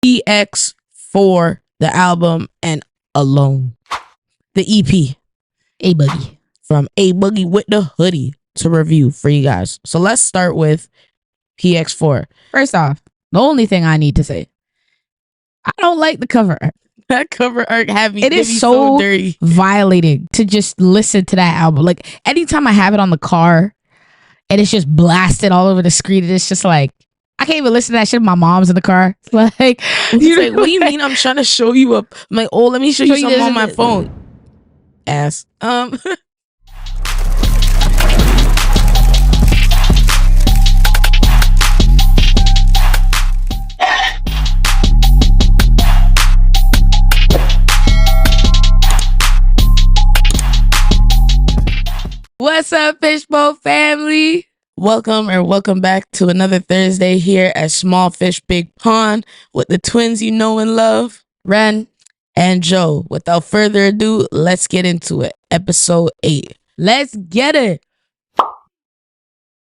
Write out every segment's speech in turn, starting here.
PX4, the album, and Alone, the EP. A Boogie. From A Boogie with the Hoodie to review for you guys. So let's start with PX4. First off, the only thing I need to say, I don't like the cover art. That cover art had me. It is so dirty, violating to just listen to that album. Like anytime I have it on the car and it's just blasted all over the screen, it's just like I can't even listen to that shit if my mom's in the car. Like, like, what do you mean? I'm trying to show you up. I'm like, oh, let me show you something on my phone. Ass. What's up, Fishbowl family? Welcome back to another Thursday here at Small Fish Big Pond with the twins you know and love, Ren and Joe. Without further ado, let's get into it. Episode 8. Let's get it.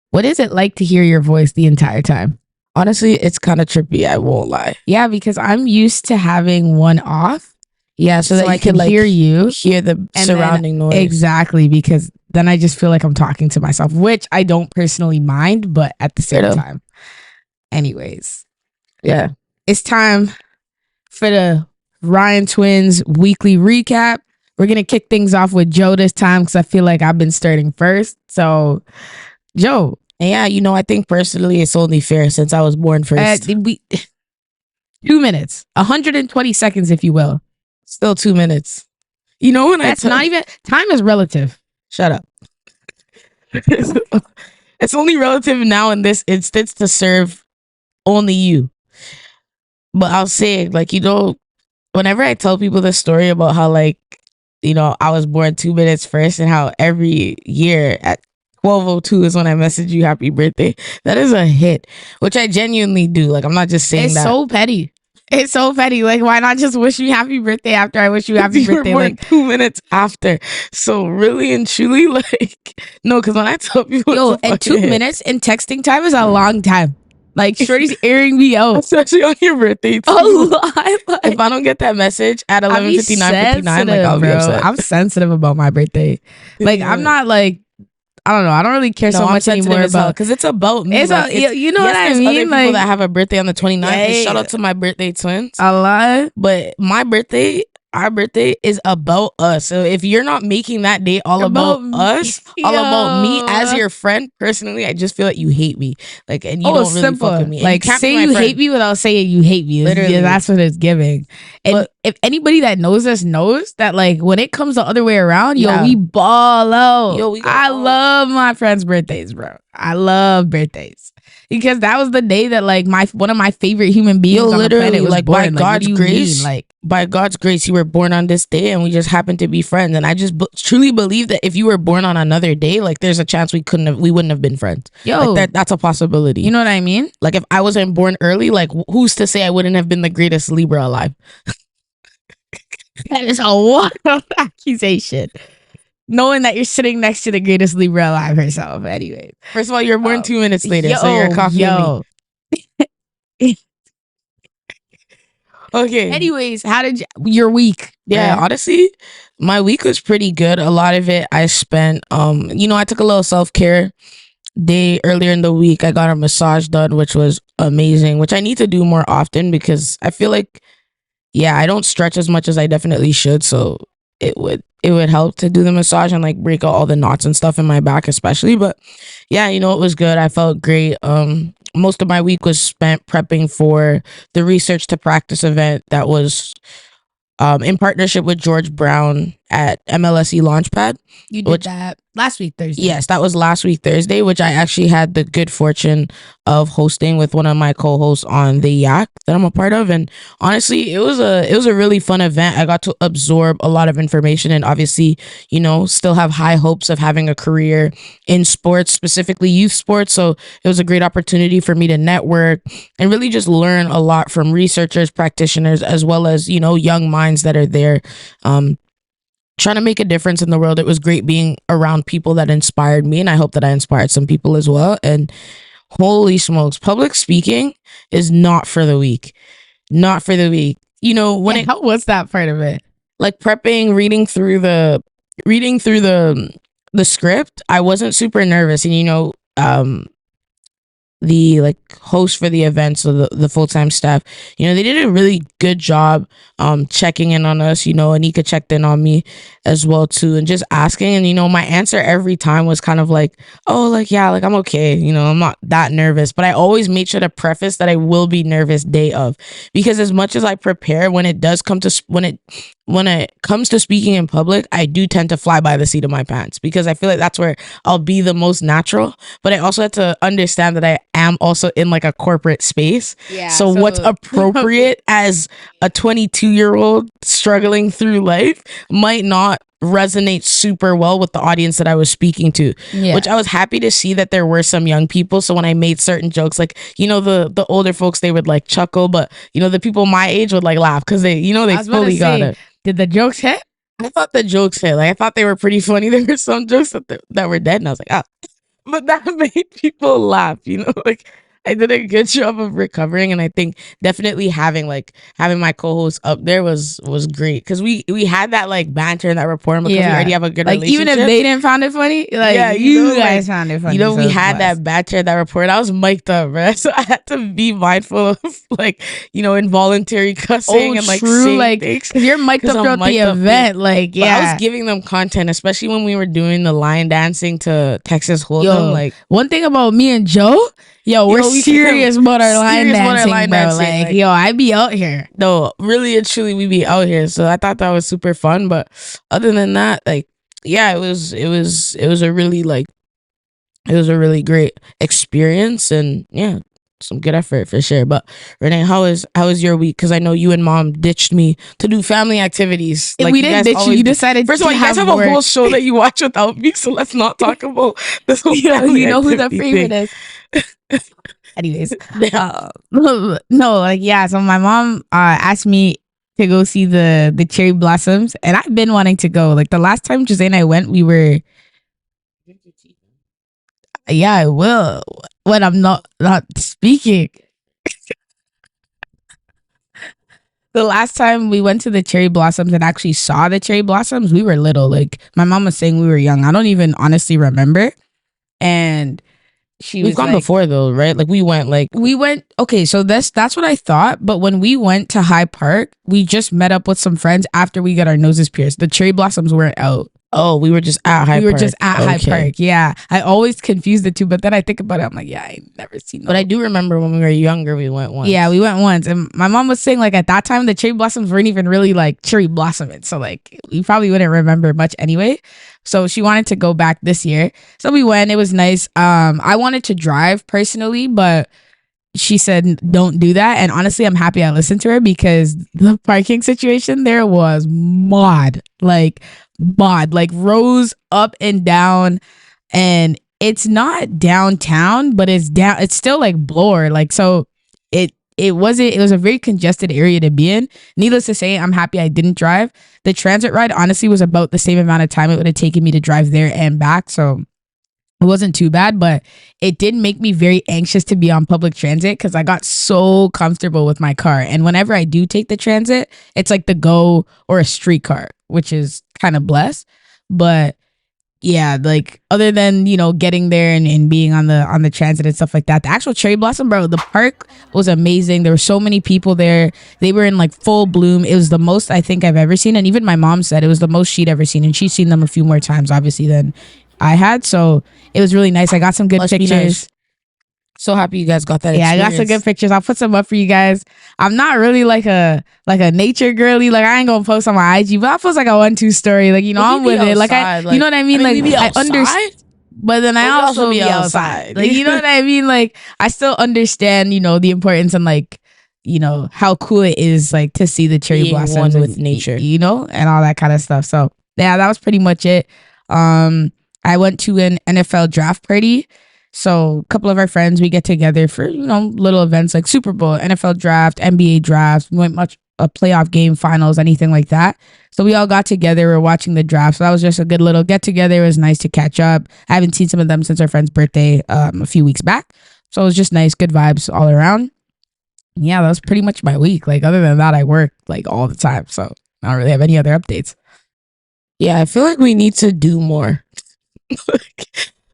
What is it like to hear your voice the entire time? Honestly, it's kind of trippy, I won't lie. Yeah, because I'm used to having one off. Yeah, so that I can like, hear you. Hear the surrounding noise. Exactly, because then I just feel like I'm talking to myself, which I don't personally mind, but at the same time. Anyways. Yeah. It's time for the Ryan Twins weekly recap. We're going to kick things off with Joe this time because I feel like I've been starting first. So, Joe. Yeah, you know, I think personally it's only fair since I was born first. 2 minutes. 120 seconds, if you will. Still 2 minutes. You know when That's not even... Time is relative. Shut up. It's only relative now in this instance to serve only you. But I'll say, like, you know, whenever I tell people the story about how, like, you know, I was born 2 minutes first and how every year at 12:02 is when I message you happy birthday, that is a hit, which I genuinely do. Like, I'm not just saying it's that. It's so petty. It's so petty. Like, why not just wish me happy birthday after I wish you happy birthday? Like 2 minutes after. So really and truly, like, no, because when I tell people, yo, and 2 minutes in texting time is a long time. Like, Shorty's airing me out, especially on your birthday. Too. A lot. Like, if I don't get that message at 11:59, like I'll be upset. I'm sensitive about my birthday. Like, yeah. I'm not like. I don't know. I don't really care so much anymore about because it's about me. It's like, you know what I mean. Other people that have a birthday on the 29th. Yeah. Shout out to my birthday twins. A lot, but my birthday, our birthday is about us. So if you're not making that day all about us, all about me as your friend, personally, I just feel like you hate me. Like, and you don't really fuck with me. Like, say you hate me without saying you hate me. Literally, that's what it's giving. And but, if anybody that knows us knows that, like, when it comes the other way around, yo, we ball out. Yo, I love my friends' birthdays, bro. I love birthdays. Because that was the day that, like, one of my favorite human beings on the planet was like, born. By God's grace, like, by God's grace, you were born on this day, and we just happened to be friends. And I just truly believe that if you were born on another day, like, there's a chance we wouldn't have been friends. Yo, like, that's a possibility. You know what I mean? Like, if I wasn't born early, like, who's to say I wouldn't have been the greatest Libra alive? That is a wild accusation. Knowing that you're sitting next to the greatest Libra alive herself. Anyway, first of all, you're born 2 minutes later, so you're copying me. Okay. Anyways, how did your week? Yeah, honestly, my week was pretty good. A lot of it I spent, you know, I took a little self-care day earlier in the week. I got a massage done, which was amazing, which I need to do more often because I feel like, yeah, I don't stretch as much as I definitely should. So it would help to do the massage and like break out all the knots and stuff in my back especially. But yeah, you know, it was good. I felt great. Most of my week was spent prepping for the Research to Practice event that was in partnership with George Brown at MLSE Launchpad. You did that last week Thursday. Yes, that was last week Thursday, which I actually had the good fortune of hosting with one of my co-hosts on the Yak that I'm a part of. And honestly, it was a really fun event. I got to absorb a lot of information and obviously, you know, still have high hopes of having a career in sports, specifically youth sports. So it was a great opportunity for me to network and really just learn a lot from researchers, practitioners, as well as, you know, young minds that are there trying to make a difference in the world. It was great being around people that inspired me, and I hope that I inspired some people as well. And holy smokes, public speaking is not for the weak. not for the week. You know, how was that part of it? Like prepping, reading through the script, I wasn't super nervous. And you know, the like host for the event, so the full-time staff, you know, they did a really good job checking in on us. You know, Anika checked in on me as well too, and just asking. And you know, my answer every time was kind of like, oh, like, yeah, like, I'm okay, you know, I'm not that nervous. But I always made sure to preface that I will be nervous day of, because as much as I prepare, when it does come to when it comes to speaking in public, I do tend to fly by the seat of my pants, because I feel like that's where I'll be the most natural. But I also have to understand that I am also in like a corporate space. Yeah. So what's appropriate as a 22-year-old struggling through life might not resonate super well with the audience that I was speaking to, which I was happy to see that there were some young people. So when I made certain jokes, like, you know, the older folks, they would like chuckle, but you know, the people my age would like laugh because they, you know, they fully got it. Did the jokes hit? I thought the jokes hit. Like, I thought they were pretty funny. There were some jokes that were dead, and I was like, oh, but that made people laugh, you know, like I did a good job of recovering. And I think definitely having my co-host up there was great, because we had that like banter and that rapport, because we already have a good like relationship. Even if they didn't find it funny, like you guys found it funny. You know, we had that banter, that rapport, and I was mic'd up, right? So I had to be mindful of like, you know, involuntary cussing and like saying like things. Because you're mic'd up throughout the event, like but I was giving them content, especially when we were doing the line dancing to Texas Hold'em. Like, one thing about me and Joe, we're serious about our line dancing, bro. Like, yo, I be out here. No, really and truly, we be out here. So I thought that was super fun. But other than that, like, yeah, it was a really great experience, and yeah, some good effort for sure. But Renee, how was your week? Because I know you and Mom ditched me to do family activities. Like, we didn't ditch you. You decided. First of all, you guys have a whole show that you watch without me, so let's not talk about this whole family you know who the favorite is. Anyways, no, like, yeah. So my mom asked me to go see the cherry blossoms, and I've been wanting to go. Like, the last time Jose and I went, we were. Yeah, I will when I'm not speaking. The last time we went to the cherry blossoms and actually saw the cherry blossoms, we were little. Like, my mom was saying we were young. I don't even honestly remember. And we've gone before though, right? Like, we went. Okay, so that's what I thought. But when we went to High Park, we just met up with some friends after we got our noses pierced. The cherry blossoms weren't out. Oh, we were just at High Park. We were just at High Park. Yeah, I always confuse the two, but then I think about it, I'm like, yeah, I never seen them. But I do remember when we were younger, we went once. Yeah, we went once, and my mom was saying, like, at that time the cherry blossoms weren't even really like cherry blossoming, so like we probably wouldn't remember much anyway. So she wanted to go back this year, so we went. It was nice. I wanted to drive personally, but she said don't do that, and honestly I'm happy I listened to her, because the parking situation there was mod, like rows up and down, and it's not downtown, but it's still like Bloor, like, so it was a very congested area to be in. Needless to say, I'm happy I didn't drive. The transit ride honestly was about the same amount of time it would have taken me to drive there and back, so it wasn't too bad, but it did make me very anxious to be on public transit, because I got so comfortable with my car. And whenever I do take the transit, it's like the GO or a streetcar, which is kind of blessed. But yeah, like, other than, you know, getting there and being on the transit and stuff like that, the actual cherry blossom, bro, the park was amazing. There were so many people there. They were in like full bloom. It was the most I think I've ever seen. And even my mom said it was the most she'd ever seen. And she's seen them a few more times, obviously, than I had. So it was really nice. I got some good pictures. Nice. So happy you guys got that experience. I got some good pictures. I'll put some up for you guys. I'm not really like a nature girly. Like, I ain't gonna post on my IG, but I post like a 1-2 story. Like, you know, I'm with it. Like, you know what I mean? Like, I understand. But then I also be outside. Like, you know what I mean? Like, I still understand, you know, the importance and, like, you know, how cool it is, like, to see the cherry blossoms with nature, you know, and all that kind of stuff. So yeah, that was pretty much it. I went to an NFL draft party. So a couple of our friends, we get together for, you know, little events like Super Bowl, NFL draft, NBA draft. We went a playoff game, finals, anything like that. So we all got together. We're watching the draft. So that was just a good little get together. It was nice to catch up. I haven't seen some of them since our friend's birthday a few weeks back. So it was just nice, good vibes all around. Yeah, that was pretty much my week. Like, other than that, I work like all the time, so I don't really have any other updates. Yeah, I feel like we need to do more.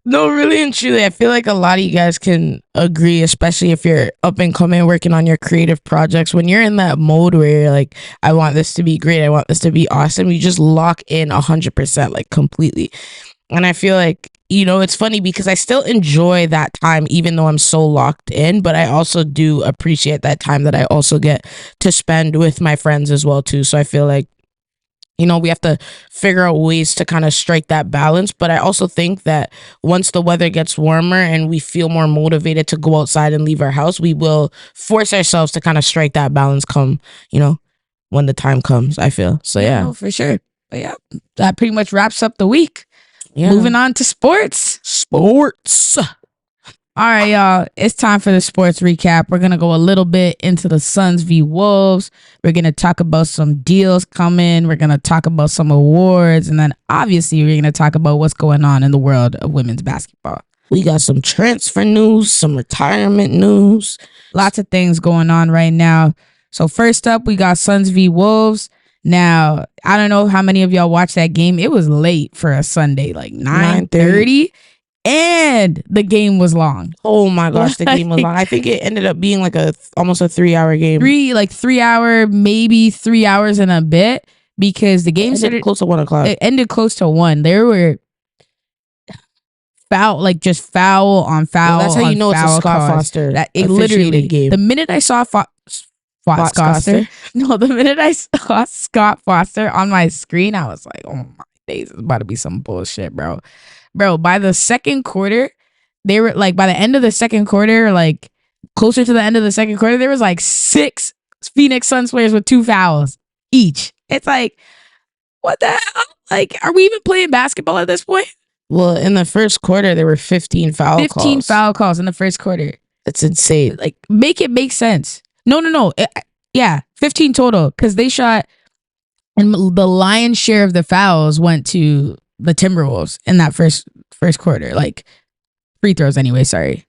No, really and truly, I feel like a lot of you guys can agree, especially if you're up and coming working on your creative projects. When you're in that mode where you're like, I want this to be great, I want this to be awesome, you just lock in 100%, like completely. And I feel like, you know, it's funny because I still enjoy that time, even though I'm so locked in, but I also do appreciate that time that I also get to spend with my friends as well, too. So I feel like, you know, we have to figure out ways to kind of strike that balance. But I also think that once the weather gets warmer and we feel more motivated to go outside and leave our house, we will force ourselves to kind of strike that balance come, you know, when the time comes, I feel. So, yeah. No, for sure. But yeah, that pretty much wraps up the week. Yeah. Moving on to sports. Sports. All right, y'all. It's time for the sports recap. We're going to go a little bit into the Suns v. Wolves. We're going to talk about some deals coming. We're going to talk about some awards. And then obviously we're going to talk about what's going on in the world of women's basketball. We got some transfer news, some retirement news. Lots of things going on right now. So first up, we got Suns v. Wolves. Now, I don't know how many of y'all watched that game. It was late for a Sunday, like 9:30. And the game was long. Oh my gosh, the game was long. I think it ended up being like almost a 3-hour game. 3 hour, maybe 3 hours and a bit, because the game started close to 1 o'clock. It ended close to 1. There were foul on foul. Well, that's how you know it's a Scott Foster. That it literally game. The minute I saw the minute I saw Scott Foster on my screen, I was like, oh my days, it's about to be some bullshit, bro. Bro, by the second quarter, they were like, by the end of the second quarter, like closer to the end of the second quarter, there was like 6 Phoenix Suns players with 2 fouls each. It's like, what the hell? Like, are we even playing basketball at this point? Well, in the first quarter, there were 15 foul calls. 15 foul calls in the first quarter. That's insane. Like, make it make sense. No. Yeah, 15 total, because they shot, and the lion's share of the fouls went to the Timberwolves in that first quarter, like free throws anyway. Sorry,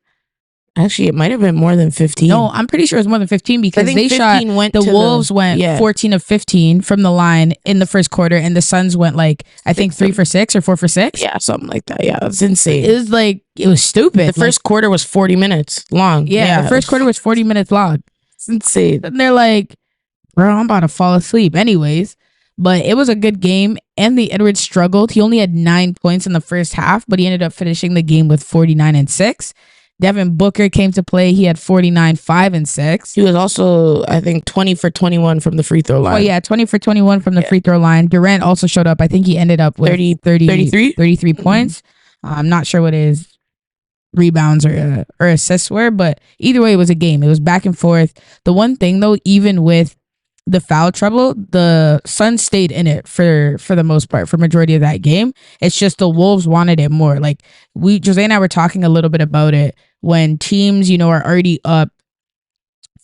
actually, it might have been more than 15. No, I'm pretty sure it was more than 15 because they shot. The Wolves went 14 of 15 from the line in the first quarter, and the Suns went like I think 3 for 6 or 4 for 6. Yeah, something like that. Yeah, it's insane. It was stupid. The first quarter was 40 minutes long. Yeah, the first quarter was 40 minutes long. It's insane. And they're like, bro, I'm about to fall asleep. Anyways. But it was a good game. Anthony Edwards struggled. He only had 9 points in the first half, but he ended up finishing the game with 49 and 6. Devin Booker came to play. He had 49, 5 and 6. He was also, I think, 20 for 21 from the free throw line. Oh, yeah, 20 for 21 from the free throw line. Durant also showed up. I think he ended up with 33 points. I'm not sure what his rebounds or assists were, but either way, it was a game. It was back and forth. The one thing, though, even with the foul trouble, the Suns stayed in it for the most part, for majority of that game. It's just the Wolves wanted it more. Like Jose and I were talking a little bit about it. When teams, you know, are already up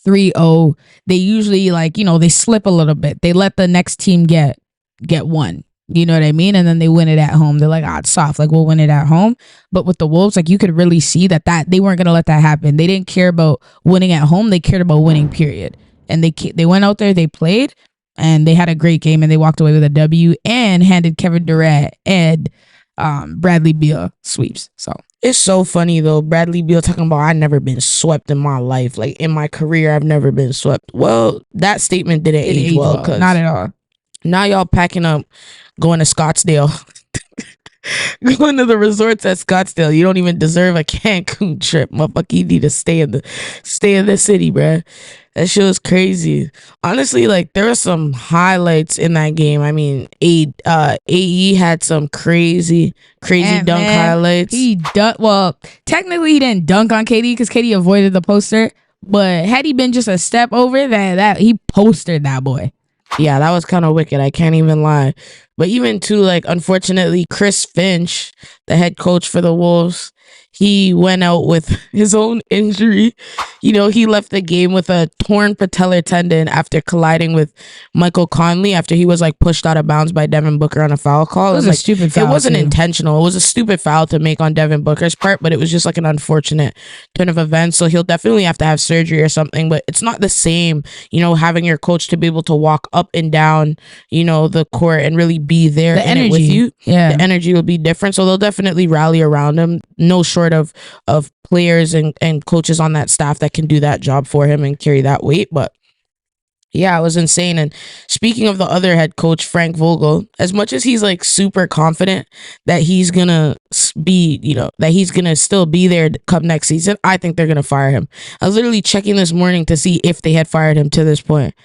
3-0, they usually they slip a little bit. They let the next team get one. You know what I mean? And then they win it at home. They're like, it's soft. Like, we'll win it at home. But with the Wolves, like, you could really see that they weren't going to let that happen. They didn't care about winning at home. They cared about winning, period. And they went out there, they played, and they had a great game, and they walked away with a W and handed Kevin Durant and Bradley Beal sweeps. So it's so funny, though. Bradley Beal talking about, I've never been swept in my life. Like, in my career, I've never been swept. Well, that statement didn't age well. Not at all. Now y'all packing up, going to Scottsdale. Going to the resorts at Scottsdale. You don't even deserve a Cancun trip, motherfucker. You need to stay in the city, bruh. That shit was crazy. Honestly, like, there were some highlights in that game. I mean, AE had some crazy dunk highlights. He dunked. Well, technically he didn't dunk on KD because KD avoided the poster. But had he been just a step over that he postered that boy. Yeah, that was kind of wicked. I can't even lie. But even too, like, unfortunately, Chris Finch, the head coach for the Wolves, he went out with his own injury. You know, he left the game with a torn patellar tendon after colliding with Michael Conley after he was like pushed out of bounds by Devin Booker on a foul call. It was a stupid foul. It wasn't intentional. It was a stupid foul to make on Devin Booker's part, but it was just like an unfortunate turn of events. So he'll definitely have to have surgery or something, but it's not the same, you know, having your coach to be able to walk up and down, you know, the court and really be there the energy with you. Yeah. The energy will be different. So they'll definitely rally around him. No short of players and coaches on that staff that can do that job for him and carry that weight. But yeah, it was insane. And speaking of the other head coach, Frank Vogel, as much as he's like super confident that he's gonna be, you know, that he's gonna still be there come next season, I think they're gonna fire him. I was literally checking this morning to see if they had fired him to this point,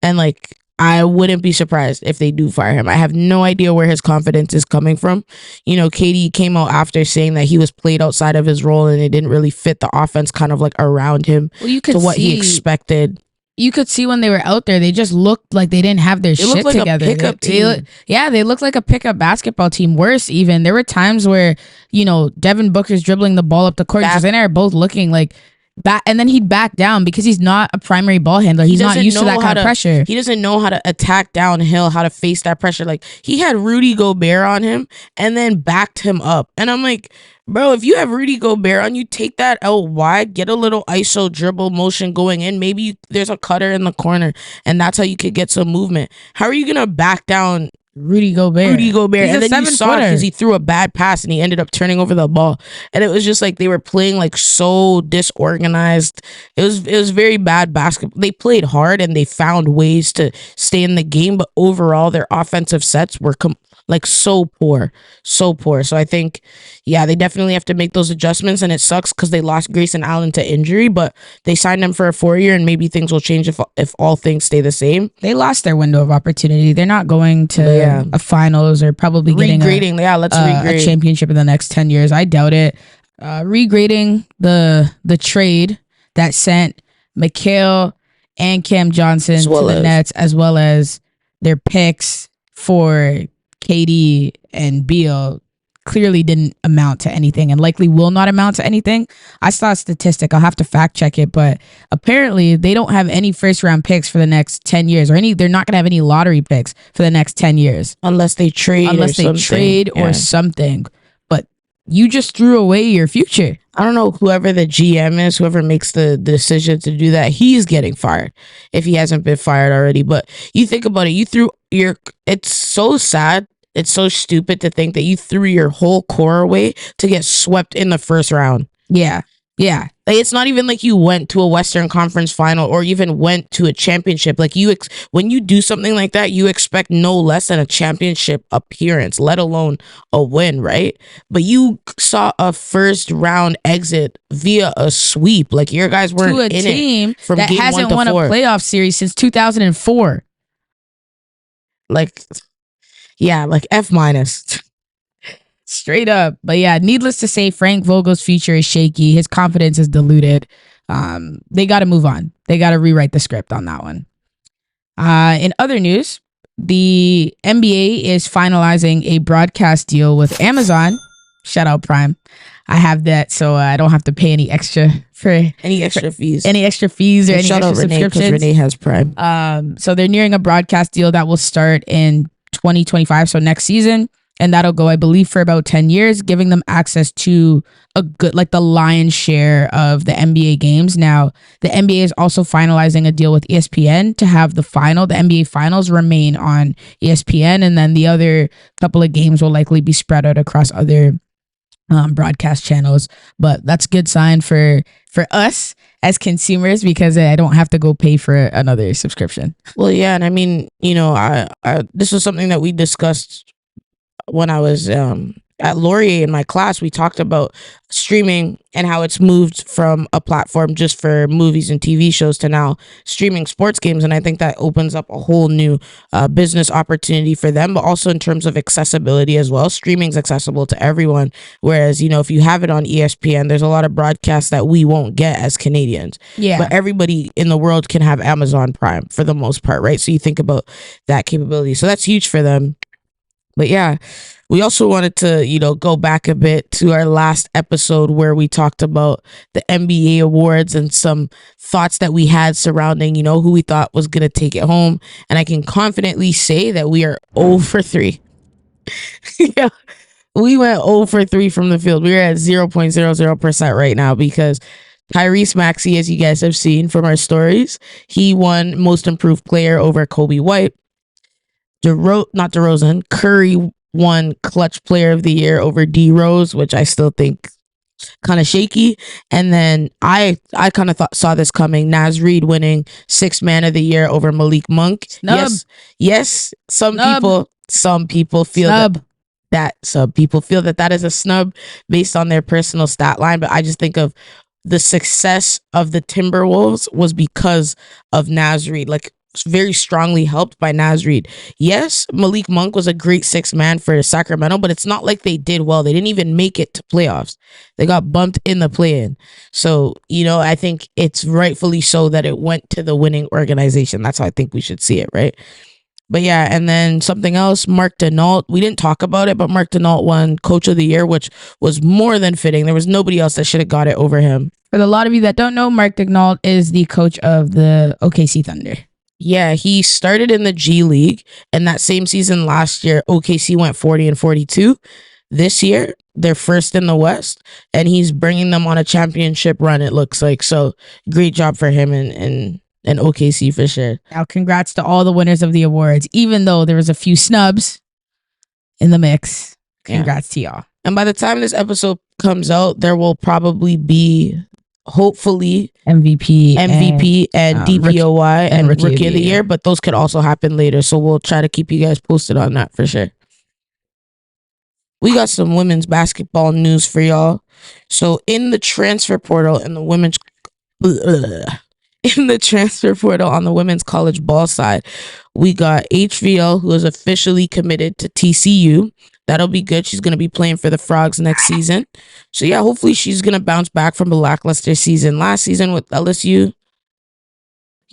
and like, I wouldn't be surprised if they do fire him. I have no idea where his confidence is coming from. You know, KD came out after saying that he was played outside of his role and it didn't really fit the offense kind of like around him to what he expected. You could see when they were out there, they just looked like they didn't have their shit like together. A pickup team. They looked like a pickup basketball team. Worse, even. There were times where, you know, Devin Booker's dribbling the ball up the court. Because they are both looking like back, and then he'd back down because he's not a primary ball handler. He's not used to that kind of pressure. He doesn't know how to attack downhill, how to face that pressure. Like, he had Rudy Gobert on him and then backed him up. And I'm like, bro, if you have Rudy Gobert on you, take that out wide, get a little ISO dribble motion going in. Maybe there's a cutter in the corner, and that's how you could get some movement. How are you going to back down Rudy Gobert? He's and then you saw it because he threw a bad pass and he ended up turning over the ball. And it was just like they were playing like so disorganized. It was very bad basketball. They played hard and they found ways to stay in the game, but overall their offensive sets were like so poor. So I think, yeah, they definitely have to make those adjustments, and it sucks because they lost Grayson Allen to injury, but they signed him for a 4-year, and maybe things will change if all things stay the same. They lost their window of opportunity. They're not going to a finals or probably getting a championship in the next 10 years. I doubt it. Regrading the trade that sent Mikal and Cam Johnson to the Nets, as well as their picks for KD and Beal, clearly didn't amount to anything and likely will not amount to anything. I saw a statistic. I'll have to fact check it, but apparently they don't have any first round picks for the next 10 years they're not going to have any lottery picks for the next 10 years. Unless they trade or something. But you just threw away your future. I don't know, whoever the GM is, whoever makes the decision to do that, he's getting fired if he hasn't been fired already. But you think about it, it's so sad. It's so stupid to think that you threw your whole core away to get swept in the first round. Yeah. Like, it's not even like you went to a Western Conference final or even went to a championship. Like, when you do something like that, you expect no less than a championship appearance, let alone a win, right? But you saw a first round exit via a sweep. Like, your guys weren't in it from that game hasn't 1 to won 4. A playoff series since 2004. Like, yeah, like F-. Straight up. But yeah, needless to say, Frank Vogel's future is shaky. His confidence is diluted. They got to move on. They got to rewrite the script on that one. In other news, the NBA is finalizing a broadcast deal with Amazon. Shout out Prime. I have that, so I don't have to pay any extra fees, or any extra subscriptions. Renee has Prime. So they're nearing a broadcast deal that will start in 2025, so next season, and that'll go, I believe, for about 10 years, giving them access to a good, like, the lion's share of the NBA games. Now, the NBA is also finalizing a deal with ESPN to have the NBA finals remain on ESPN, and then the other couple of games will likely be spread out across other broadcast channels. But that's a good sign for us as consumers, because I don't have to go pay for another subscription. Well, yeah, and I mean, you know, I this was something that we discussed when I was at Laurier in my class. We talked about streaming and how it's moved from a platform just for movies and TV shows to now streaming sports games. And I think that opens up a whole new business opportunity for them, but also in terms of accessibility as well. Streaming's accessible to everyone. Whereas, you know, if you have it on ESPN, there's a lot of broadcasts that we won't get as Canadians. Yeah. But everybody in the world can have Amazon Prime for the most part, right? So you think about that capability. So that's huge for them. But yeah, we also wanted to, go back a bit to our last episode where we talked about the NBA awards and some thoughts that we had surrounding, who we thought was going to take it home. And I can confidently say that we are 0 for 3. Yeah, we went 0 for 3 from the field. We're at 0.00% right now because Tyrese Maxey, as you guys have seen from our stories, he won most improved player over Kobe White. Not DeRozan, Curry won clutch player of the year over D Rose, which I still think kind of shaky. And then I kind of saw this coming. Naz Reid winning sixth man of the year over Malik Monk. Snub. Yes. Some people feel snub. Some people feel that is a snub based on their personal stat line. But I just think of the success of the Timberwolves was because of Naz Reid. Like, very strongly helped by Naz Reid. Yes, Malik Monk was a great sixth man for Sacramento, but it's not like they did well. They didn't even make it to playoffs. They got bumped in the play-in. So, I think it's rightfully so that it went to the winning organization. That's how I think we should see it, right? But yeah, and then something else, Mark Denault. We didn't talk about it, but Mark Denault won Coach of the Year, which was more than fitting. There was nobody else that should have got it over him. For a lot of you that don't know, Mark Denault is the coach of the OKC Thunder. Yeah, he started in the G League, and that same season last year, OKC went 40-42. This year, they're first in the West, and he's bringing them on a championship run, it looks like. So, great job for him and OKC for sure. Now, congrats to all the winners of the awards, even though there was a few snubs in the mix. Congrats to y'all. And by the time this episode comes out, there will probably be, hopefully, MVP and DPOY and Rookie of the Year, but those could also happen later. So we'll try to keep you guys posted on that for sure. We got some women's basketball news for y'all. So in the transfer portal and the women's on the women's college ball side, we got HVL, who is officially committed to TCU. That'll be good. She's going to be playing for the Frogs next season. So yeah, hopefully she's going to bounce back from a lackluster season last season with LSU.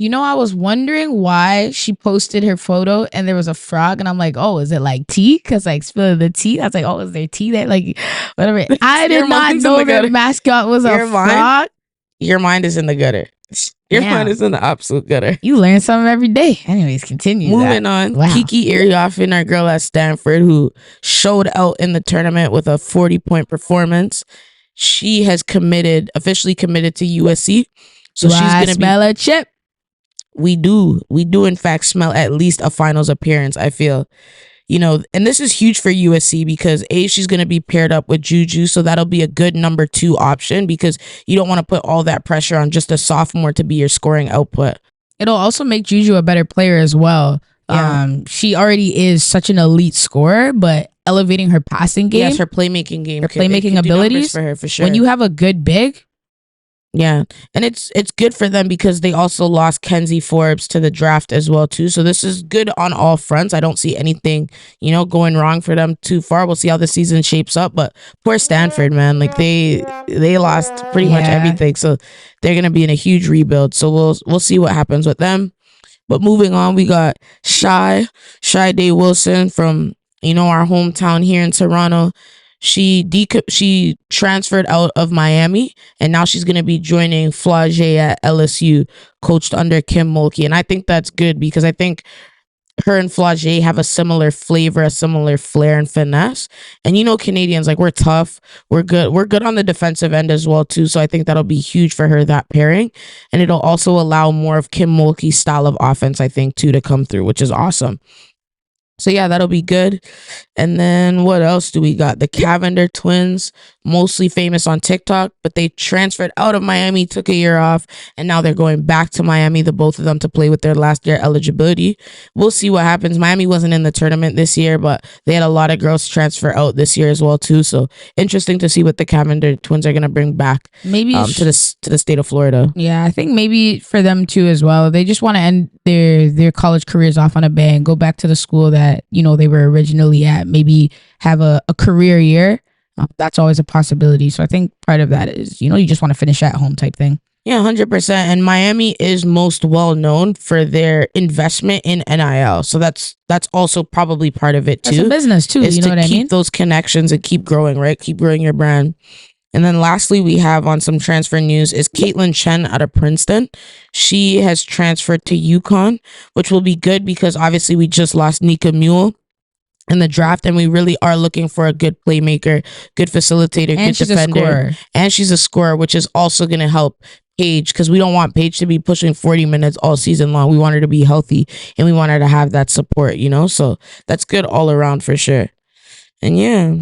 I was wondering why she posted her photo and there was a frog, and I'm like, oh, is it like tea? Because like spilling the tea. I was like, oh, is there tea there? Like, whatever. I did not know their mascot was a frog. Your mind is in the gutter. Your mind is in the absolute gutter. You learn something every day. Anyways, continue. Moving on. Wow. Kiki Iriafen, our girl at Stanford, who showed out in the tournament with a 40-point performance. She has officially committed to USC. So she's going to smell a chip. We do in fact smell at least a finals appearance, I feel. And this is huge for USC because she's going to be paired up with Juju. So that'll be a good number 2 option because you don't want to put all that pressure on just a sophomore to be your scoring output. It'll also make Juju a better player as well. Yeah. She already is such an elite scorer, but elevating her passing game. Yes, her playmaking game. Her playmaking abilities. For her, for sure. When you have a good big. Yeah, and it's good for them because they also lost Kenzie Forbes to the draft as well too. So this is good on all fronts. I don't see anything, going wrong for them too far. We'll see how the season shapes up. But poor Stanford, man, like they lost pretty much everything. So they're gonna be in a huge rebuild. So we'll see what happens with them. But moving on, we got Shy Day Wilson from our hometown here in Toronto. She transferred out of Miami, and now she's going to be joining Flage at LSU, coached under Kim Mulkey. And I think that's good because I think her and Flage have a similar flavor, a similar flair and finesse. And Canadians, like, we're tough. We're good. We're good on the defensive end as well, too. So I think that'll be huge for her, that pairing. And it'll also allow more of Kim Mulkey's style of offense, I think, too, to come through, which is awesome. So yeah, that'll be good. And then what else do we got? The Cavender twins, mostly famous on TikTok, but they transferred out of Miami, took a year off, and now they're going back to Miami, the both of them, to play with their last year eligibility. We'll see what happens. Miami wasn't in the tournament this year, but they had a lot of girls transfer out this year as well too. So interesting to see what the Cavender twins are going to bring back maybe to the state of Florida. Yeah, I think maybe for them too as well. They just want to end their college careers off on a bang, go back to the school that they were originally at, maybe have a career year. That's always a possibility. So I think part of that is you just want to finish at home type thing. Yeah, 100%. And Miami is most well known for their investment in NIL. So that's also probably part of it too. That's a business too. You know what I mean? Keep those connections and keep growing, right? Keep growing your brand. And then lastly, we have on some transfer news is Caitlin Chen out of Princeton. She has transferred to UConn, which will be good because obviously we just lost Nika Mule in the draft, and we really are looking for a good playmaker, good facilitator, and good defender. And she's a scorer, which is also going to help Paige, because we don't want Paige to be pushing 40 minutes all season long. We want her to be healthy and we want her to have that support, you know? So that's good all around for sure. And yeah,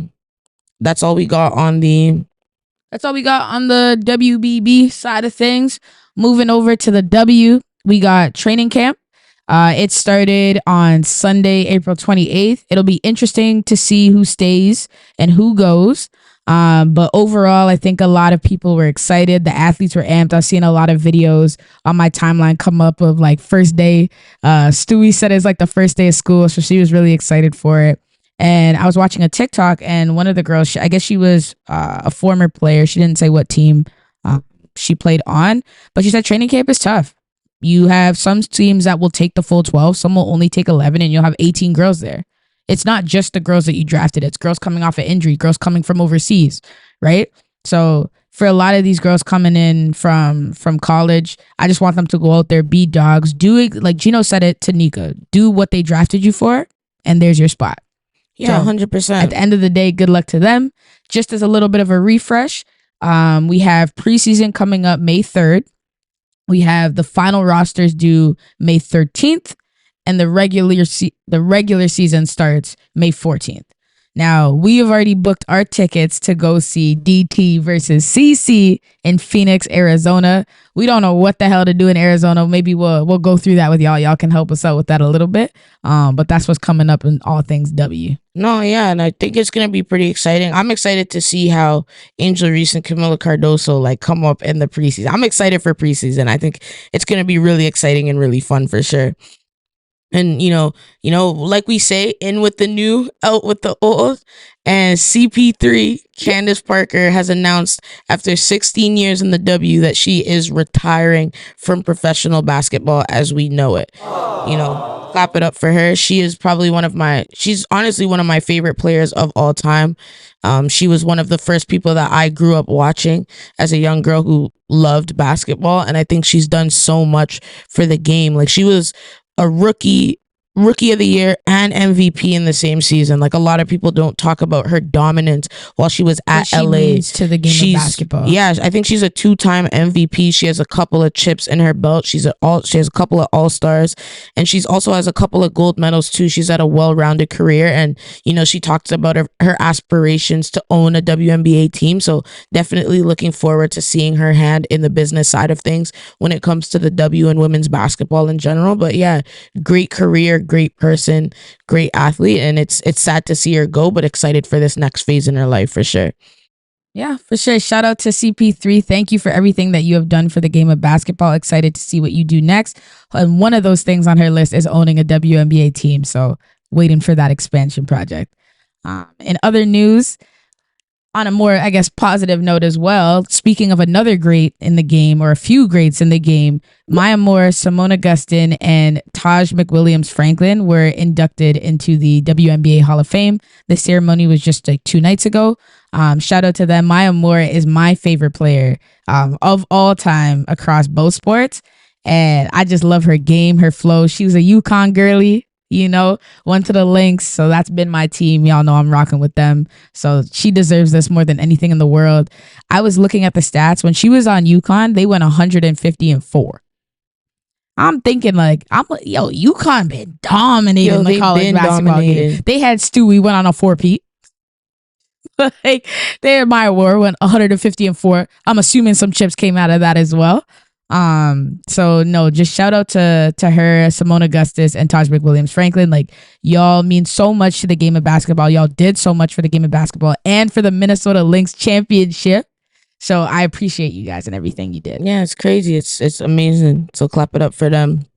that's all we got on the WBB side of things. Moving over to the W, we got training camp. It started on Sunday, April 28th. It'll be interesting to see who stays and who goes. But overall, I think a lot of people were excited. The athletes were amped. I've seen a lot of videos on my timeline come up of like first day. Stewie said it's like the first day of school, so she was really excited for it. And I was watching a TikTok, and one of the girls, I guess she was a former player. She didn't say what team she played on, but she said training camp is tough. You have some teams that will take the full 12. Some will only take 11, and you'll have 18 girls there. It's not just the girls that you drafted. It's girls coming off of injury, girls coming from overseas, right? So for a lot of these girls coming in from college, I just want them to go out there, be dogs, do it like Gino said it to Nika. Do what they drafted you for, and there's your spot. Yeah, 100%. At the end of the day, good luck to them. Just as a little bit of a refresh, we have preseason coming up May 3rd. We have the final rosters due May 13th, and the regular season starts May 14th. Now, we have already booked our tickets to go see DT versus CC in Phoenix, Arizona. We don't know what the hell to do in Arizona. Maybe we'll go through that with y'all. Y'all can help us out with that a little bit. But that's what's coming up in all things W. No, yeah, and I think it's going to be pretty exciting. I'm excited to see how Angel Reese and Camila Cardoso like come up in the preseason. I'm excited for preseason. I think it's going to be really exciting and really fun for sure. And you know, like we say, in with the new, out with the old. And CP3, Candace Parker, has announced after 16 years in the W that she is retiring from professional basketball as we know it. You know, clap it up for her. She is probably she's honestly one of my favorite players of all time. She was one of the first people that I grew up watching as a young girl who loved basketball. And I think she's done so much for the game. Like, she was a rookie of the year and MVP in the same season. Like, a lot of people don't talk about her dominance while she was at LA to the game of basketball. Yeah, I think she's a 2-time MVP. She has a couple of chips in her belt. She has a couple of All-Stars, and she's also has a couple of gold medals too. She's had a well-rounded career, and you know, she talks about her aspirations to own a WNBA team. So definitely looking forward to seeing her hand in the business side of things when it comes to the W and women's basketball in general. But yeah, great career, great person, great athlete, and it's sad to see her go, but excited for this next phase in her life for sure. Yeah, for sure. Shout out to CP3. Thank you for everything that you have done for the game of basketball. Excited to see what you do next. And one of those things on her list is owning a WNBA team. So waiting for that expansion project. In other news, on a more, I guess, positive note as well, speaking of another great in the game, or a few greats in the game, Maya Moore, Simone Augustin, and Taj McWilliams Franklin were inducted into the WNBA Hall of Fame. The ceremony was just like 2 nights ago. Shout out to them. Maya Moore is my favorite player of all time across both sports. And I just love her game, her flow. She was a UConn girly. You know, went to the Lynx. So that's been my team. Y'all know I'm rocking with them. So she deserves this more than anything in the world. I was looking at the stats. When she was on UConn, they went 150-4. I'm thinking UConn been dominating the college basketball game. They had Stewie went on a 4-peat. Like, they had Maya Moore went 150-4. I'm assuming some chips came out of that as well. So no, just shout out to her, Simone Augustus, and Taj McWilliams Franklin. Like, y'all mean so much to the game of basketball. Y'all did so much for the game of basketball and for the Minnesota Lynx championship. So I appreciate you guys and everything you did. Yeah, it's crazy. It's amazing. So clap it up for them.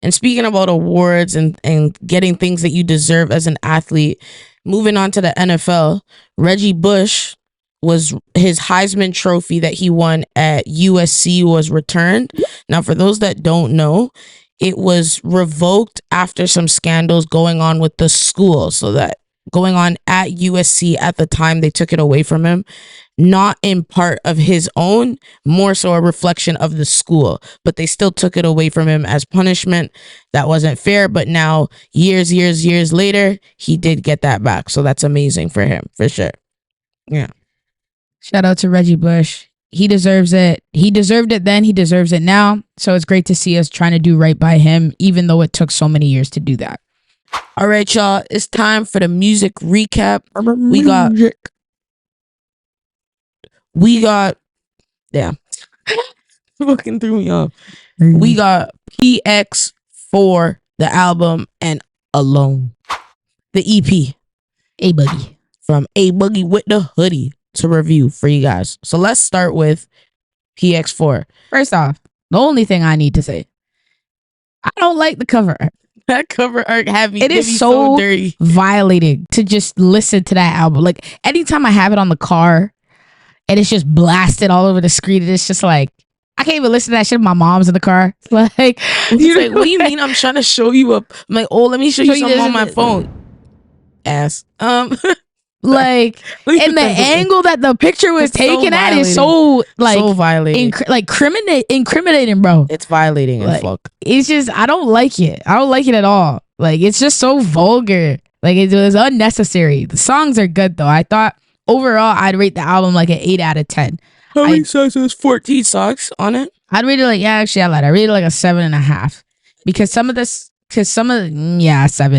And speaking about awards and getting things that you deserve as an athlete, moving on to the NFL, Reggie Bush was his Heisman trophy that he won at USC was returned. Now, for those that don't know, it was revoked after some scandals going on with the school. So that going on at USC at the time, they took it away from him. Not in part of his own, more so a reflection of the school. But they still took it away from him as punishment. That wasn't fair. But now, years later, he did get that back. So that's amazing for him, for sure. Yeah. Shout out to Reggie Bush. He deserves it. He deserved it then. He deserves it now. So it's great to see us trying to do right by him, even though it took so many years to do that. All right, y'all. It's time for the music recap. We got, damn, fucking threw me off. We got PX4, the album, and Alone, the EP. A Boogie. From A Boogie with the Hoodie to review for you guys. So let's start with PX4. First off, the only thing I need to say, I don't like the cover art. That cover art had me. It is so dirty, violating to just listen to that album. Like anytime I have it on the car and it's just blasted all over the screen, it's just like I can't even listen to that shit if my mom's in the car. Like, like what do you mean? I'm trying to show you up. I'm like, oh, let me show you something on my phone. Ass. Like, and the angle that the picture was taken at is so like so violating, incriminating, bro. It's violating like, as fuck. It's just I don't like it. I don't like it at all. Like it's just so vulgar. Like it was unnecessary. The songs are good though. I thought overall I'd rate the album like an 8 out of 10. How many songs? There's 14 songs on it. I'd rate it like I lied. I rated it like a 7.5 because some of the 7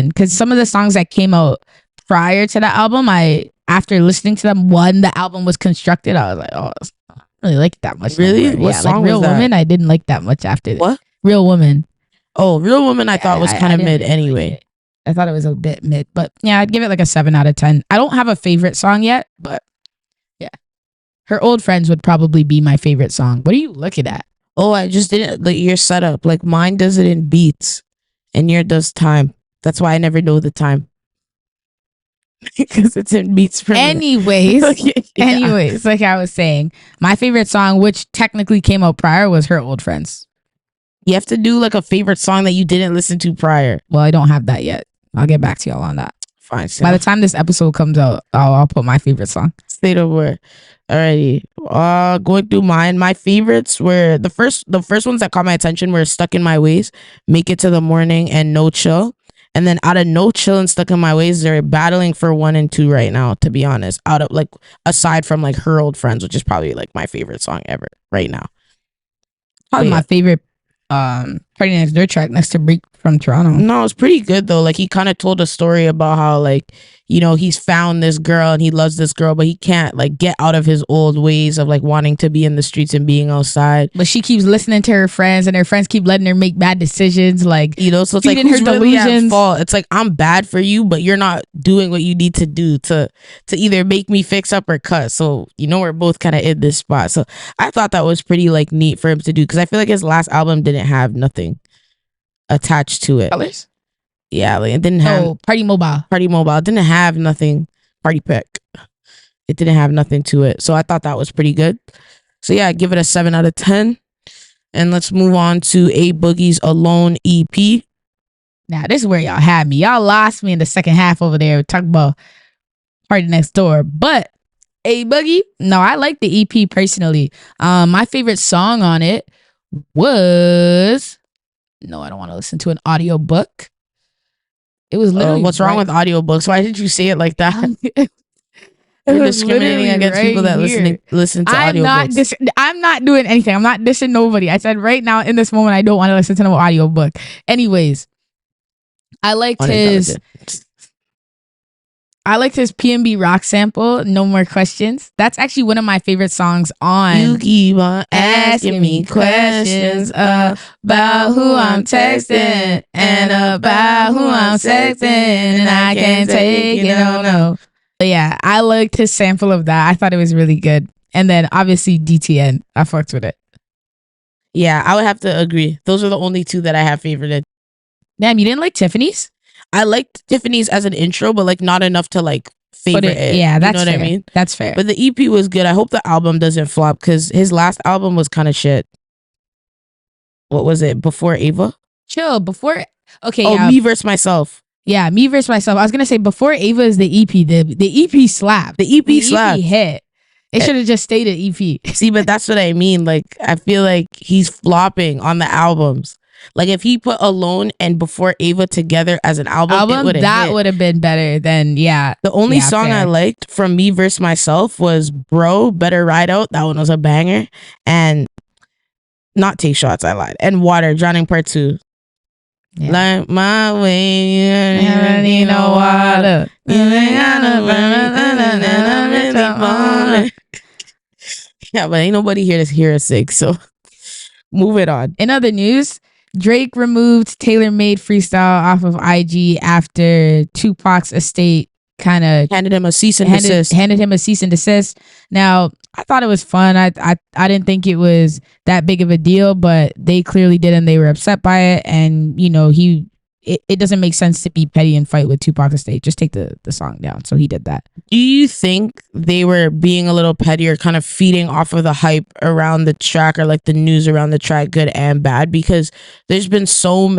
because some of the songs that came out prior to the album, after listening to them, the album was constructed, I was like, oh, I don't really like it that much. Really? What song like Real was that? Woman, I didn't like that much after. What? Real Woman. Oh, Real Woman, I thought was kind of mid anyway. Like I thought it was a bit mid, but yeah, I'd give it like a 7 out of 10. I don't have a favorite song yet, but yeah. Her Old Friends would probably be my favorite song. What are you looking at? Oh, I just didn't like your setup. Like mine does it in beats and yours does time. That's why I never know the time. Because it's in beats per anyways anyways, like I was saying, my favorite song, which technically came out prior, was Her Old Friends. You have to do like a favorite song that you didn't listen to prior. Well, I don't have that yet. I'll get back to y'all on that. Fine. By the time this episode comes out, I'll put my favorite song. State of word. Alrighty. Going through mine. My favorites were the first ones that caught my attention were Stuck in My Ways, Make It to the Morning, and No Chill. And then out of No Chill and Stuck in My Ways, they're battling for 1 and 2 right now, to be honest. Out of like aside from like Her Old Friends, which is probably like my favorite song ever right now. Probably my favorite Party Next Door track next to Break from Toronto. No, it's pretty good though. Like he kind of told a story about how like, you know, he's found this girl and he loves this girl, but he can't like get out of his old ways of like wanting to be in the streets and being outside. But she keeps listening to her friends and her friends keep letting her make bad decisions. Like, you know, so it's like who's her really at fault? It's like I'm bad for you, but you're not doing what you need to do to either make me fix up or cut. So, you know, we're both kind of in this spot. So I thought that was pretty like neat for him to do because I feel like his last album didn't have nothing attached to it. Colors? Yeah, like it didn't have Party Mobile. It didn't have nothing. Party Pack. It didn't have nothing to it. So I thought that was pretty good. So yeah, I give it a 7 out of 10. And let's move on to A Boogie's Alone EP. Now this is where y'all had me. Y'all lost me in the second half over there talking about Party Next Door. But A Boogie, no, I like the EP personally. My favorite song on it was no, I don't want to listen to an audio book. It was literally what's wrong with audiobooks? Why did you say it like that? You're discriminating against people that listen to audiobooks. I'm not doing anything. I'm not dissing nobody. I said right now in this moment I don't want to listen to no audiobook. Anyways, I liked his PNB Rock sample, No More Questions. That's actually one of my favorite songs on. You keep on asking me questions about who I'm texting and about who I'm sexting, and I can't take it, no. But yeah, I liked his sample of that. I thought it was really good. And then obviously DTN, I fucked with it. Yeah, I would have to agree. Those are the only two that I have favorited. Damn, you didn't like Tiffany's? I liked Tiffany's as an intro, but like not enough to like favorite. Yeah, that's you know fair. what I mean? That's fair. But the EP was good. I hope the album doesn't flop because his last album was kind of shit. What was it? Before Ava? Chill. Before. Okay. Oh, Me Versus Myself. Yeah, Me Versus Myself. I was gonna say before Ava is the EP. The EP slapped. The EP slapped. EP hit. It should have just stayed an EP. See, but that's what I mean. Like, I feel like he's flopping on the albums. Like, if he put Alone and Before Ava together as an album that would have been better than, yeah. The only song I liked from Me Versus Myself was Bro, Better Ride Out. That one was a banger. And not Take Shots, I lied. And Water, Drowning Part 2. Yeah. Like my way, you never need no water. Yeah, but ain't nobody here to hear us sing, so move it on. In other news, Drake removed Tailor Made Freestyle off of IG after Tupac's estate kind of handed him a cease and desist. Handed him a cease and desist. Now, I thought it was fun. I didn't think it was that big of a deal, but they clearly did, and they were upset by it. And you know, it doesn't make sense to be petty and fight with Tupac's estate. Just take the song down. So he did that. Do you think they were being a little petty or kind of feeding off of the hype around the track or like the news around the track, good and bad? Because there's been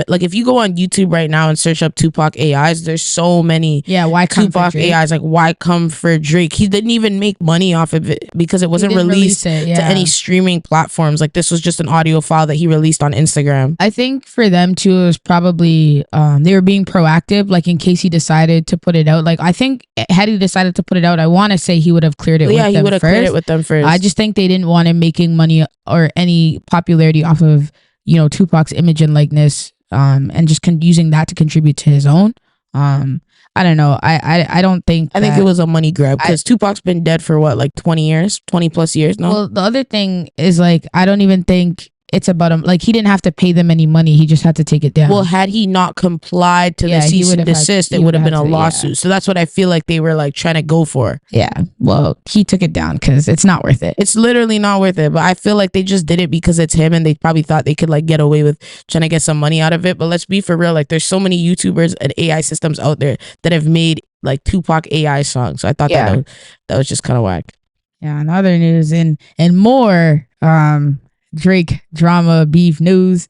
like if you go on YouTube right now and search up Tupac AIs, there's so many why come Tupac AIs, like why come for Drake? He didn't even make money off of it because it wasn't released to any streaming platforms. Like this was just an audio file that he released on Instagram. I think for them too, it was probably they were being proactive, like in case he decided to put it out. Like I think had he decided to put it out, I want to say he would have cleared it with them first. Yeah, he would have cleared it with them first. I just think they didn't want him making money or any popularity off of, you know, Tupac's image and likeness, and just using that to contribute to his own. I don't know. I don't think I think it was a money grab because Tupac's been dead for what, like 20 plus years now. Well, the other thing is like I don't even think it's about him. Like he didn't have to pay them any money. He just had to take it down. Well, had he not complied to the cease and desist, it would have been a lawsuit. Yeah. So that's what I feel like they were like trying to go for. Yeah. Well, he took it down because it's not worth it. It's literally not worth it. But I feel like they just did it because it's him, and they probably thought they could like get away with trying to get some money out of it. But let's be for real. Like there's so many YouTubers and AI systems out there that have made like Tupac AI songs. So I thought that was just kind of whack. Yeah. In other news and more, Drake drama beef news.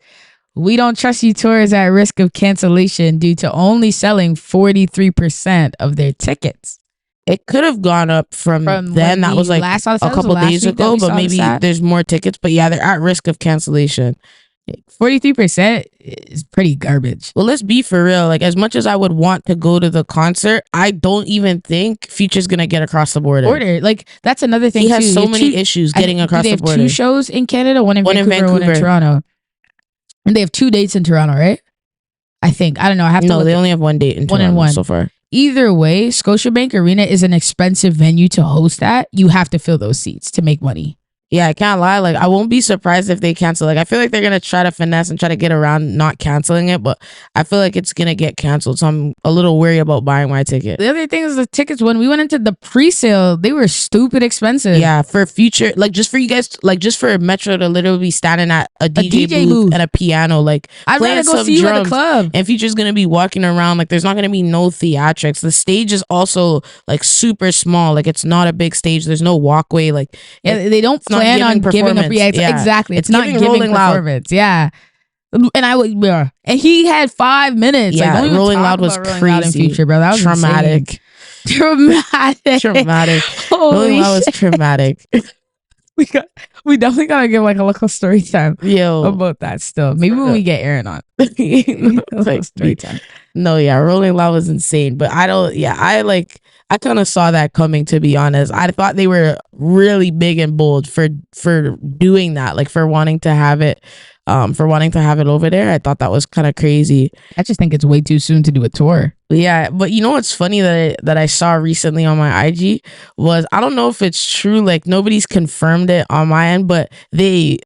We Don't Trust You tour is at risk of cancellation due to only selling 43% of their tickets. It could have gone up from then. That was like a couple days ago, but maybe there's more tickets. But yeah, they're at risk of cancellation. 43% is pretty garbage. Well, let's be for real. Like, as much as I would want to go to the concert, I don't even think Future's gonna get across the border. Like, that's another thing. He has so many issues getting across the border. They have 2 shows in Canada, one in Vancouver, one in Toronto, and they have 2 dates in Toronto, right? I think. I don't know. I have to. No, they only have 1 date in Toronto so far. Either way, Scotiabank Arena is an expensive venue to host at. You have to fill those seats to make money. Yeah, I can't lie. Like, I won't be surprised if they cancel. Like, I feel like they're going to try to finesse and try to get around not canceling it, but I feel like it's going to get canceled. So I'm a little worried about buying my ticket. The other thing is the tickets, when we went into the pre-sale, they were stupid expensive. Yeah, for Future, like just for you guys, like just for Metro to literally be standing at a DJ booth and a piano, like I'd rather go see you at the club. And Future's going to be walking around. Like, there's not going to be no theatrics. The stage is also like super small. Like, it's not a big stage. There's no walkway. Like, they don't plan on giving a exactly. It's not giving performance. Yeah. And I would, and he had 5 minutes. Yeah, like, Rolling Loud was crazy. Loud in Future, bro. That was traumatic. Traumatic. Rolling Loud was traumatic. We definitely gotta give like a local story time. About that still. Maybe when we get Aaron on. Like, story time. No, yeah, Rolling Loud was insane. But I kind of saw that coming, to be honest. I thought they were really big and bold for doing that, like for wanting to have it over there. I thought that was kind of crazy. I just think it's way too soon to do a tour. Yeah, but you know what's funny that I saw recently on my IG was, I don't know if it's true, like nobody's confirmed it on my end, but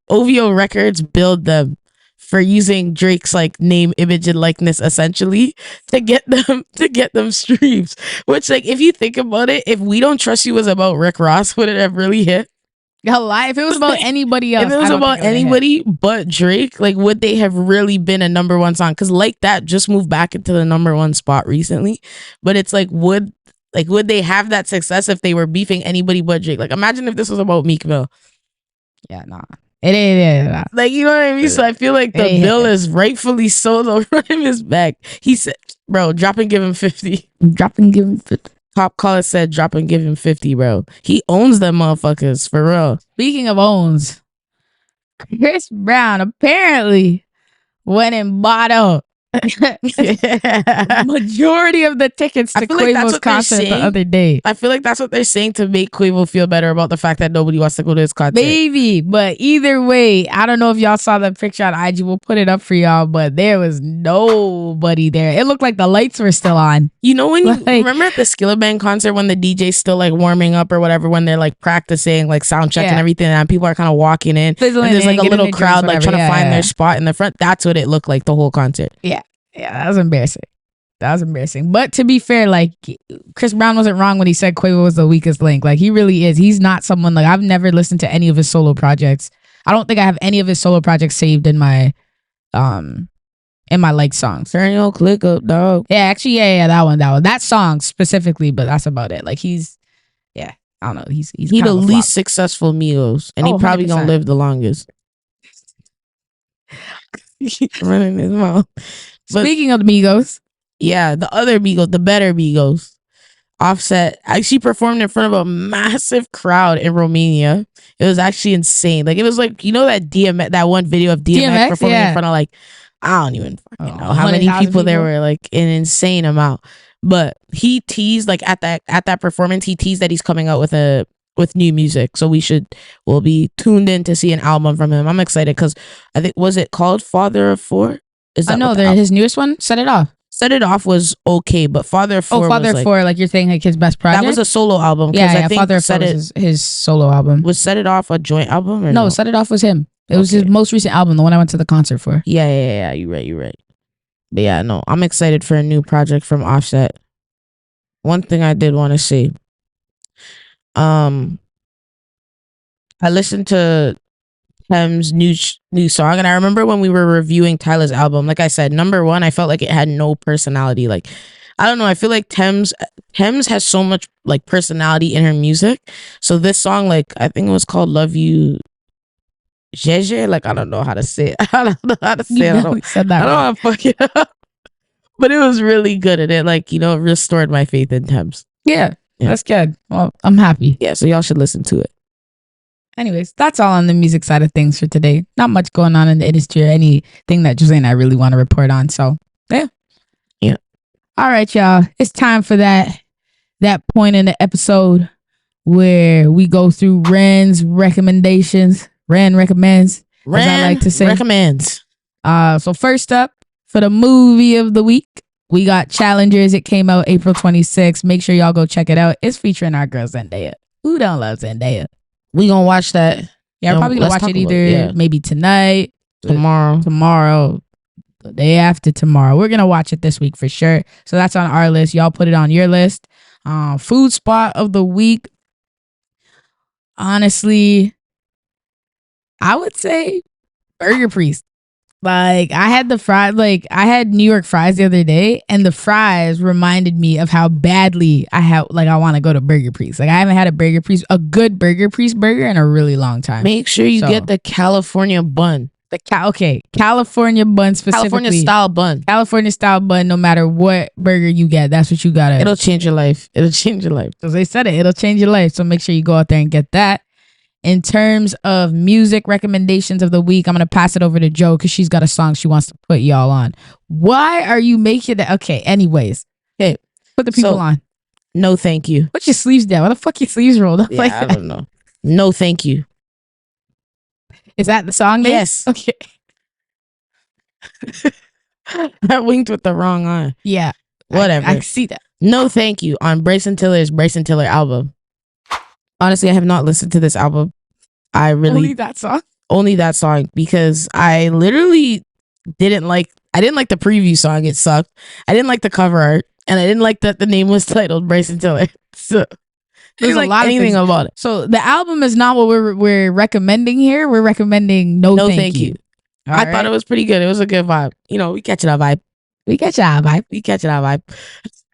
OVO Records billed them for using Drake's like name, image, and likeness essentially to get them streams. Which, like, if you think about it, if We Don't Trust You was about Rick Ross, would it have really hit? If it was about anybody else, if it was about anybody but Drake, like, would they have really been a #1 song? Because Like That just moved back into the #1 spot recently, but it's like, would Like, would they have that success if they were beefing anybody but Drake? Like, imagine if this was about Meek Mill. Yeah, nah. It ain't. Nah. Like, you know what I mean? So I feel like the bill is rightfully so. The Rhyme is back. He said, bro, drop and give him 50. Drop and give him 50. Top caller said, drop and give him 50, bro. He owns them motherfuckers, for real. Speaking of owns, Chris Brown apparently went and bought out majority of the tickets to Quavo's concert the other day. I feel like that's what they're saying to make Quavo feel better about the fact that nobody wants to go to his concert. Maybe, but either way, I don't know if y'all saw the picture on IG. We'll put it up for y'all, but there was nobody there. It looked like the lights were still on. You know when you remember at the Skilla Bang concert when the DJ's still like warming up or whatever, when they're like practicing like sound check and everything, and people are kind of walking in, and there's like a little crowd like trying to find their spot in the front. That's what it looked like the whole concert. Yeah, that was embarrassing. But to be fair, like, Chris Brown wasn't wrong when he said Quavo was the weakest link. Like, he really is. He's not someone, like, I've never listened to any of his solo projects. I don't think I have any of his solo projects saved in my like songs. Turn your click up, dog. Yeah, actually, yeah, that one. That song specifically, but that's about it. Like, I don't know. He's the least successful Migos, and he probably 100%. Gonna live the longest. Running his mouth. But, speaking of the Migos, yeah, the other Migos, the better Migos, Offset actually performed in front of a massive crowd in Romania. It was actually insane. Like, it was like, you know, that one video of DMX performing in front of like, I don't even fucking know how many people there were, like an insane amount. But he teased, like, at that performance, he teased that he's coming out with new music. So we'll be tuned in to see an album from him. I'm excited because I think, was it called Father of Four? Is that his newest one? Set It Off. Set It Off was okay, but Father of Four. Father of Four, like you're saying, like his best project. That was a solo album. Yeah, I think Father of Four was his solo album. Was Set It Off a joint album or no? Set It Off was him. It was his most recent album, the one I went to the concert for. Yeah. You're right. But yeah, no, I'm excited for a new project from Offset. One thing I did want to say, I listened to Tem's new song, and I remember when we were reviewing Tyler's album, like I said, number one, I felt like it had no personality. Like, I don't know, I feel like Tems has so much like personality in her music. So this song, like, I think it was called Love You Jeje. Like, I don't know how to say it. I don't know how to say it. I don't want to fuck it up. But it was really good, and it, like, you know, restored my faith in Tems. Yeah, that's good. Well, I'm happy. Yeah, so y'all should listen to it. Anyways, that's all on the music side of things for today. Not much going on in the industry or anything that Jose and I really want to report on. So, yeah. All right, y'all. It's time for that point in the episode where we go through Ren's recommendations. Ren recommends, as I like to say. Recommends. So first up, for the movie of the week, we got Challengers. It came out April 26th. Make sure y'all go check it out. It's featuring our girl Zendaya. Who don't love Zendaya? We gonna watch that. Yeah, we're probably gonna watch it either maybe tonight, tomorrow, the day after tomorrow. We're gonna watch it this week for sure. So that's on our list. Y'all put it on your list. Food spot of the week. Honestly, I would say Burger Priest. Like, I had the fries, like, I had New York fries the other day, and the fries reminded me of how badly I want to go to Burger Priest. Like, I haven't had a good Burger Priest burger in a really long time. Make sure you get the California bun. California bun specifically. California style bun, no matter what burger you get, that's what you gotta. It'll change your life. Because they said it'll change your life. So make sure you go out there and get that. In terms of music recommendations of the week, I'm going to pass it over to Jo because she's got a song she wants to put y'all on. Why are you making that? Okay, anyways. Okay. Put the people on. No, thank you. Put your sleeves down. Why the fuck your sleeves rolled up like that? I don't know. No, thank you. Is that the song name? Yes. Okay. I winked with the wrong eye. Yeah. Whatever. I see that. No, thank you on Bryson Tiller's Bryson Tiller album. Honestly, I have not listened to this album. Only that song because I literally didn't like the preview song. It sucked. I didn't like the cover art, and I didn't like that the name was titled Bryson Tiller. So there's a lot of things about it. So the album is not what we're recommending here. We're recommending No Thank You. I thought it was pretty good. It was a good vibe. You know, we catching our vibe.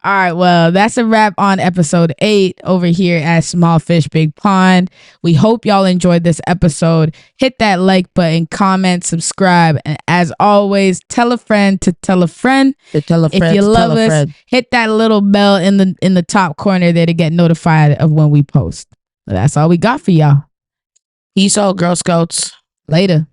All right, well, that's a wrap on episode 8 over here at Small Fish Big Pond. We hope y'all enjoyed this episode. Hit that like button, comment, subscribe, and as always, tell a friend to tell a friend. If you love us, hit that little bell in the top corner there to get notified of when we post. That's all we got for y'all. Peace out, Girl Scouts. Later.